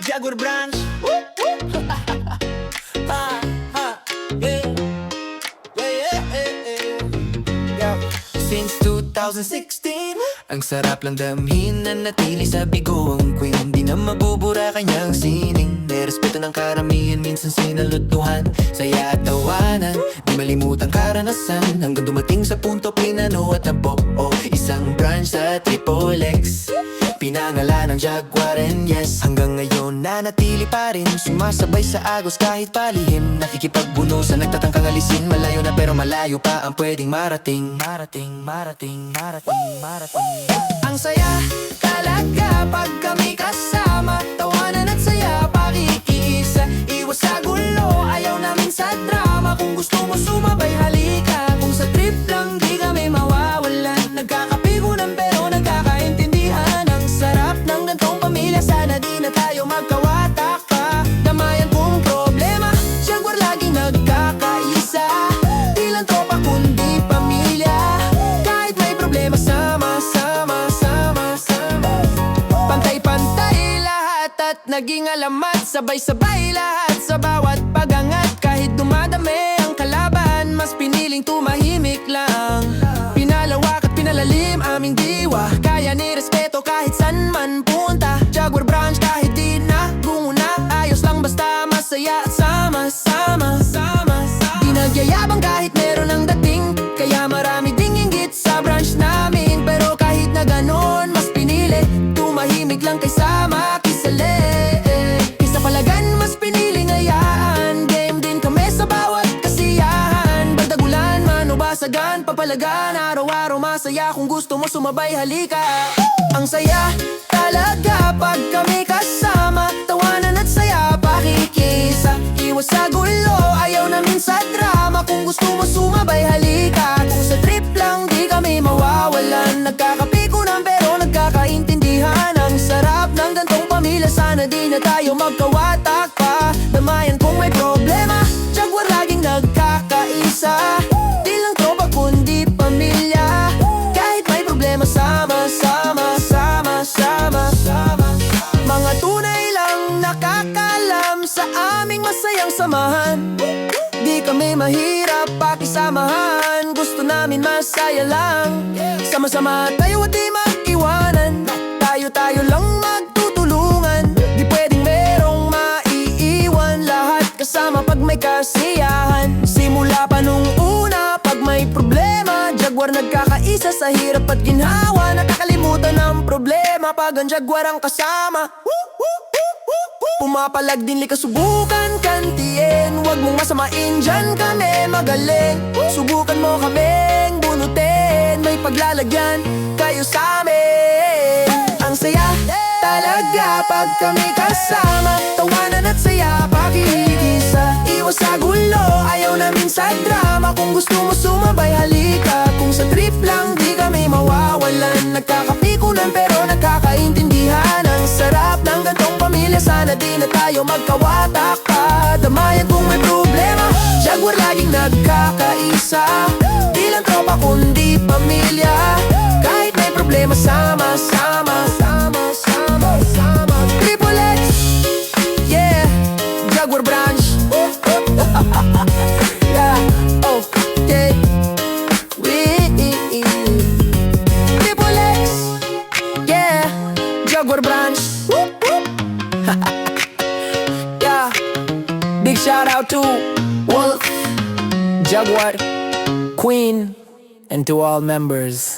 Jaguar Branch. Ha, ha, yeah. Yeah, yeah, yeah. Since 2016, ang sarap lang damhin na natili sa bigo ang queen. Di na mabubura kanyang sining. May respeto ng karamihan, minsan sinalutuhan. Saya at tawanan, di malimutang karanasan. Hanggang dumating sa punto pinano at nabuo isang branch sa Triple X. Pinangalan ng Jaguar and yes, hanggang ngayon nanatili pa rin. Sumasabay sa agos kahit palihim. Nakikipagbuno sa nagtatangkang alisin. Malayo na pero malayo pa ang pwedeng marating. Marating, marating, marating, marating. Ang saya talaga pag kami kasama. Tawanan at saya, pakikiisa. Iwas sa gulo, ayaw namin sa drama. Kung gusto mo sumabay, halika. Kung sa trip lang, di kami mawawalan. Nagkakapigunan pero nagkakaintindihan. Ang sarap ng gantong pamilya, sana di na tayo magkawatak pa. Damayan kong problema, Jaguar laging nagkakaisa. Di lang tropa kundi pamilya. Kahit may problema, sama-sama, sama-sama. Pantay-pantay lahat at naging alamat. Sabay-sabay lahat sa bawat pagangat. Kahit dumadami ang kalaban, mas piniling tumahimik lang. Pinalawak at pinalalim aming diwa. Kaya ni respeto kahit san man punta. Jaguar Branch kahit di na gumuna. Ayos lang basta masaya at sama-sama. Di nagyayabang kahit meron ang dating. Kaya marami ding inggit sa branch namin. Pero kahit na ganon, mas pinili tumahimik lang kaysa makisali. Kaysa palagan, mas piniling hayaan. Game din kami sa bawat kasiyahan. Bagdagulan, manubasagan, papalagan. Araw-araw masaya, kung gusto mo sumabay, halika. Ang saya talaga pag kami kasama. Tawanan at saya, pakikisa. Iwas sa gulo, ayaw namin sa drama. Kung gusto mo sumabay, halika. Kung sa trip lang, di kami mawawalan. Nagkakapikunan pero nagkakaintindihan. Ang sarap ng gantong pamilya, sana di na tayo magkawatak pa. Damayan kung may problema, Jaguar laging nagkakaisa. Di lang tropa kundi pamilya. Kahit may problema, sama-sama, sama-sama. Mga tunay lang nakakalam sa aming masayang samahan. Di kami mahirap pakisamahan. Gusto namin masaya lang. Sama-sama tayo at di mag-iwanan. Tayo-tayo lang magtutulungan. Di pwedeng merong maiiwan. Lahat kasama pag may kasiyahan. Simula pa nung una, pag may problema, Jaguar nagkakaisa sa hirap at ginhawa. Nakakalimutan ang problema pag ang Jaguar ang kasama. Pumapalag din likas, subukan kantiin. Huwag mong masamain, dyan kami magaling. Subukan mo kaming bunutin. May paglalagyan kayo sa amin. Ang saya talaga pag kami kasama. Tawanan at saya, pakikisa. Iwas sa gulo, ayaw namin sa drama. Kung gusto mo sumabay, halika. Kung sa trip lang, di kami mawawalan. Nagkakapikunan pero nagkakaintindihan. Ang sarap ng gantong pamilya, sana di na tayo magkawatak pa. Damayan kung may problema, Jaguar laging nagkakaisa. Di lang tropa kundi pamilya. Kahit may problema, sama-sama, sama-sama. Triple X, yeah, Jaguar Branch. Yeah, okay. Triple X, yeah, Jaguar Branch. Yeah, big shout out to Wolf, Jaguar, Queen, and to all members.